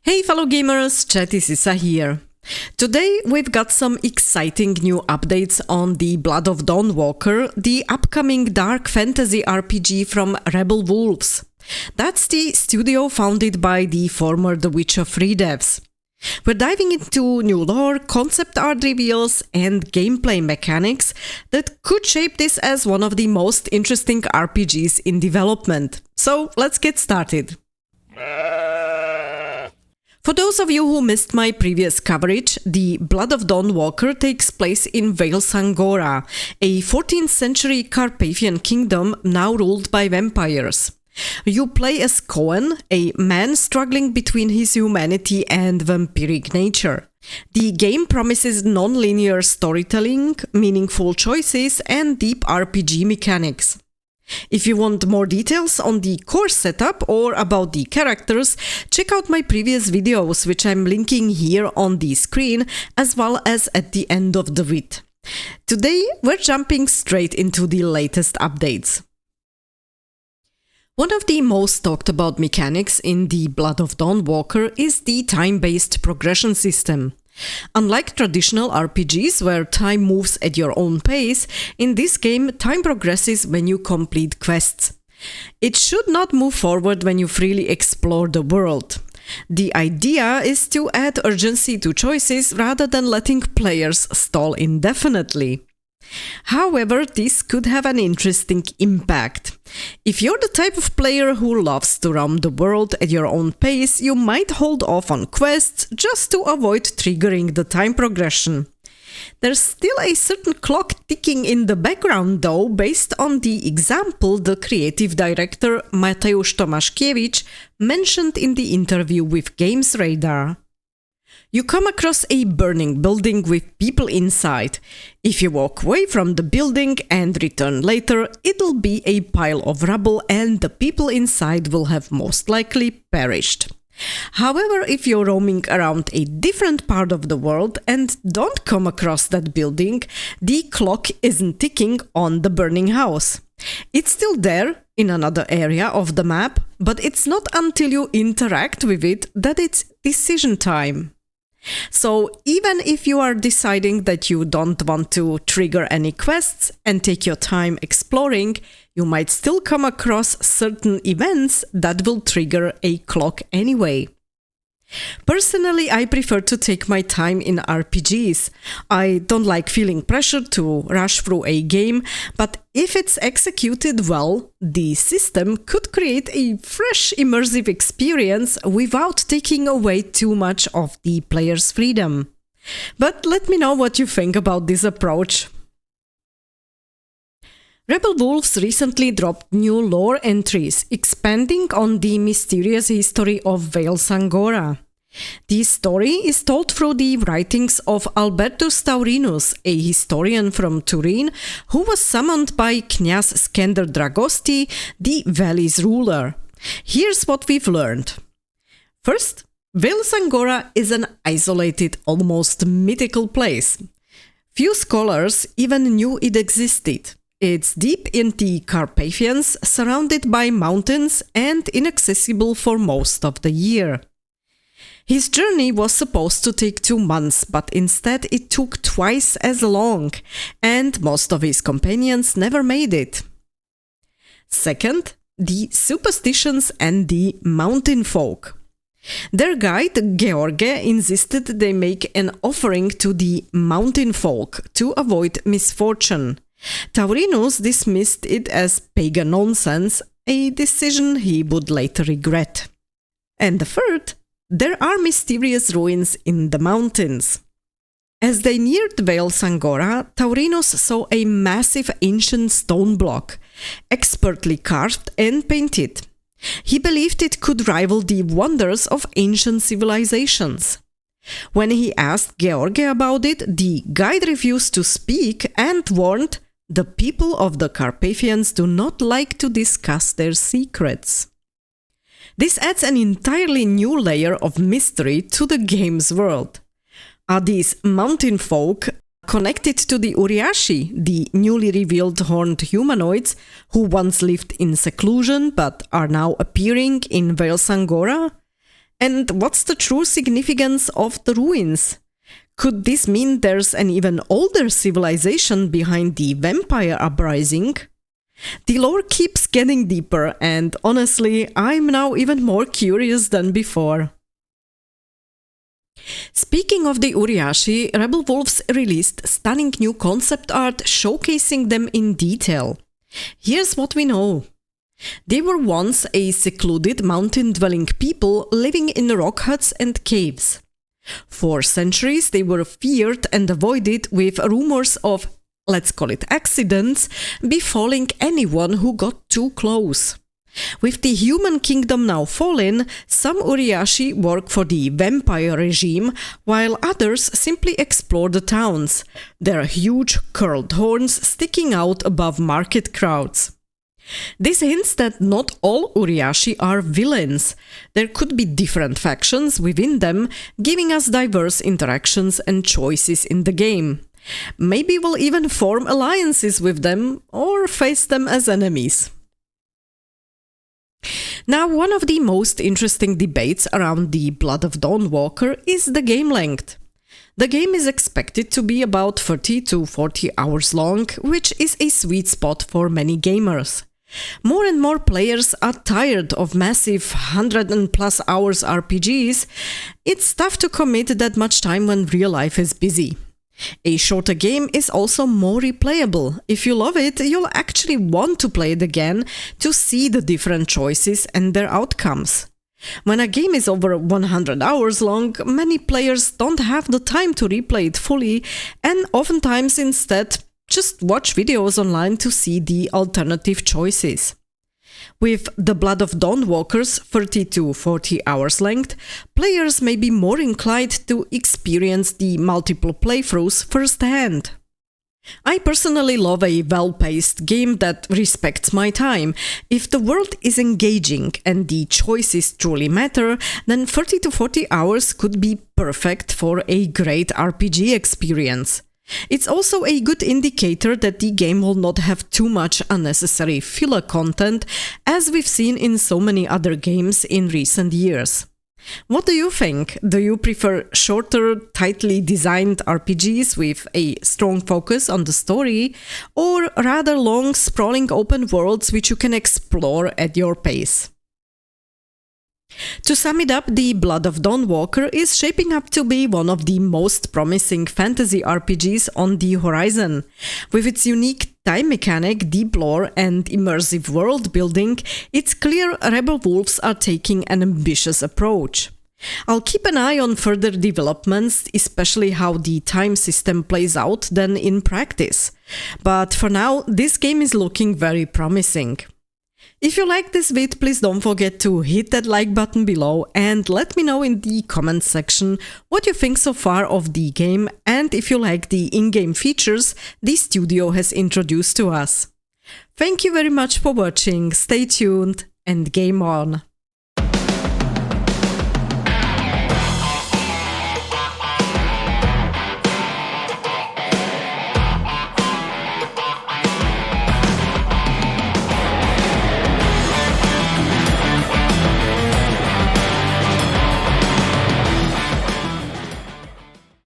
Hey fellow gamers, Chatty Sisa here. Today we've got some exciting new updates on the Blood of Dawnwalker, the upcoming dark fantasy RPG from Rebel Wolves. That's the studio founded by the former The Witcher 3 devs. We're diving into new lore, concept art reveals, and gameplay mechanics that could shape this as one of the most interesting RPGs in development. So let's get started. For those of you who missed my previous coverage, the Blood of Dawnwalker takes place in Vale Sangora, a 14th century Carpathian kingdom now ruled by vampires. You play as Cohen, a man struggling between his humanity and vampiric nature. The game promises non-linear storytelling, meaningful choices, and deep RPG mechanics. If you want more details on the core setup or about the characters, check out my previous videos, which I'm linking here on the screen, as well as at the end of the vid. Today, we're jumping straight into the latest updates. One of the most talked about mechanics in the Blood of Dawnwalker is the time-based progression system. Unlike traditional RPGs where time moves at your own pace, in this game time progresses when you complete quests. It should not move forward when you freely explore the world. The idea is to add urgency to choices rather than letting players stall indefinitely. However, this could have an interesting impact. If you're the type of player who loves to roam the world at your own pace, you might hold off on quests just to avoid triggering the time progression. There's still a certain clock ticking in the background though, based on the example the creative director Mateusz Tomaszkiewicz mentioned in the interview with Games Radar. You come across a burning building with people inside. If you walk away from the building and return later, it'll be a pile of rubble and the people inside will have most likely perished. However, if you're roaming around a different part of the world and don't come across that building, the clock isn't ticking on the burning house. It's still there in another area of the map, but it's not until you interact with it that it's decision time. So even if you are deciding that you don't want to trigger any quests and take your time exploring, you might still come across certain events that will trigger a clock anyway. Personally, I prefer to take my time in RPGs. I don't like feeling pressured to rush through a game, but if it's executed well, the system could create a fresh, immersive experience without taking away too much of the player's freedom. But let me know what you think about this approach. Rebel Wolves recently dropped new lore entries, expanding on the mysterious history of Vale Sangora. The story is told through the writings of Albertus Taurinus, a historian from Turin, who was summoned by Kniaz Skender Dragosti, the Valley's ruler. Here's what we've learned. First, Vale Sangora is an isolated, almost mythical place. Few scholars even knew it existed. It's deep in the Carpathians, surrounded by mountains and inaccessible for most of the year. His journey was supposed to take 2 months, but instead it took twice as long, and most of his companions never made it. Second, the superstitions and the mountain folk. Their guide, George, insisted they make an offering to the mountain folk to avoid misfortune. Taurinus dismissed it as pagan nonsense, a decision he would later regret. And the third, there are mysterious ruins in the mountains. As they neared Vale Sangora, Taurinus saw a massive ancient stone block, expertly carved and painted. He believed it could rival the wonders of ancient civilizations. When he asked George about it, the guide refused to speak and warned, "The people of the Carpathians do not like to discuss their secrets." This adds an entirely new layer of mystery to the game's world. Are these mountain folk connected to the Uriashi, the newly revealed horned humanoids who once lived in seclusion but are now appearing in Vale Sangora? And what's the true significance of the ruins? Could this mean there's an even older civilization behind the vampire uprising? The lore keeps getting deeper, and honestly, I'm now even more curious than before. Speaking of the Uriashi, Rebel Wolves released stunning new concept art showcasing them in detail. Here's what we know. They were once a secluded mountain-dwelling people living in rock huts and caves. For centuries they were feared and avoided, with rumors of, let's call it accidents, befalling anyone who got too close. With the human kingdom now fallen, some Uriashi work for the vampire regime, while others simply explore the towns, their huge curled horns sticking out above market crowds. This hints that not all Uriashi are villains. There could be different factions within them, giving us diverse interactions and choices in the game. Maybe we'll even form alliances with them or face them as enemies. Now, one of the most interesting debates around the Blood of Dawnwalker is the game length. The game is expected to be about 30 to 40 hours long, which is a sweet spot for many gamers. More and more players are tired of massive 100+ hours RPGs. It's tough to commit that much time when real life is busy. A shorter game is also more replayable. If you love it, you'll actually want to play it again to see the different choices and their outcomes. When a game is over 100 hours long, many players don't have the time to replay it fully, and oftentimes instead just watch videos online to see the alternative choices. With the Blood of Dawnwalker's 30 to 40 hours length, players may be more inclined to experience the multiple playthroughs firsthand. I personally love a well-paced game that respects my time. If the world is engaging and the choices truly matter, then 30 to 40 hours could be perfect for a great RPG experience. It's also a good indicator that the game will not have too much unnecessary filler content, as we've seen in so many other games in recent years. What do you think? Do you prefer shorter, tightly designed RPGs with a strong focus on the story, or rather long, sprawling open worlds which you can explore at your pace? To sum it up, the Blood of Dawnwalker is shaping up to be one of the most promising fantasy RPGs on the horizon. With its unique time mechanic, deep lore, and immersive world building, it's clear Rebel Wolves are taking an ambitious approach. I'll keep an eye on further developments, especially how the time system plays out then in practice. But for now, this game is looking very promising. If you like this vid, please don't forget to hit that like button below and let me know in the comments section what you think so far of the game and if you like the in-game features the studio has introduced to us. Thank you very much for watching, stay tuned and game on!